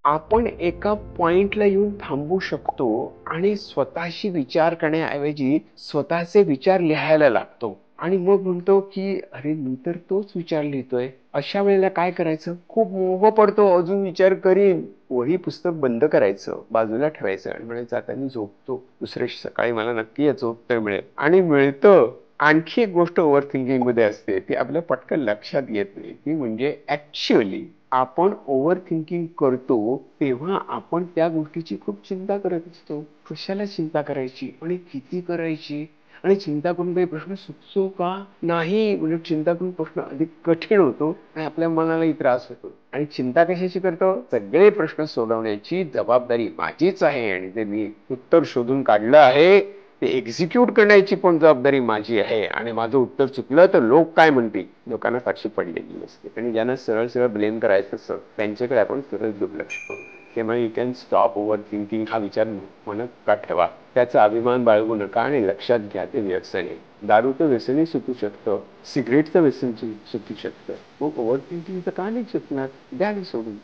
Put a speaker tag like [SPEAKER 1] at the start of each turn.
[SPEAKER 1] आपण एका पॉइंटला येऊन थांबू शकतो आणि स्वतःशी विचार करण्याऐवजी स्वतःचे विचार लिहायला लागतो आणि मग म्हणतो की अरे मी तर तोच विचार लिहितोय. अशा वेळेला काय करायचं? खूप मोह पडतो, अजून विचार करीन. वही पुस्तक बंद करायचं, बाजूला ठेवायचं आणि म्हणायचं आता मी झोपतो, दुसऱ्या सकाळी मला नक्की याचं उत्तर मिळेल. आणि मिळतं. आणखी एक गोष्ट ओव्हर थिंकिंग मध्ये असते, ती आपल्या पटकन लक्षात येत नाही. ती म्हणजे ऍक्च्युअली आपण ओव्हर थिंकिंग करतो तेव्हा आपण त्या गोष्टीची खूप चिंता करत असतो. कशाला चिंता करायची आणि किती करायची आणि चिंता करून काही प्रश्न सुटतो का? नाही. म्हणजे चिंता करून प्रश्न अधिक कठीण होतो आणि आपल्या मनालाही त्रास होतो. आणि चिंता कशाची करतो? सगळे प्रश्न सोडवण्याची जबाबदारी माझीच आहे आणि ते मी उत्तर शोधून काढलं आहे, ते एक्झिक्यूट करण्याची पण जबाबदारी माझी आहे. आणि माझं उत्तर चुकलं तर लोक काय म्हणतील? लोकांना साक्षी पडलेली नसते. आणि ज्यांना सरळ सरळ ब्लेम करायचं असतं त्यांच्याकडे आपण सरळ दुर्लक्ष करू. त्यामुळे you can stop over thinking हा विचार मनात का ठेवा. त्याचा अभिमान बाळगू नका आणि लक्षात घ्या ते व्यसन आहे. दारूचं व्यसनही सुटू शकतं, सिगरेटचं व्यसन सुटू शकतं. मग ओव्हर थिंकिंगचं का नाही सुटणार? द्या सोडून.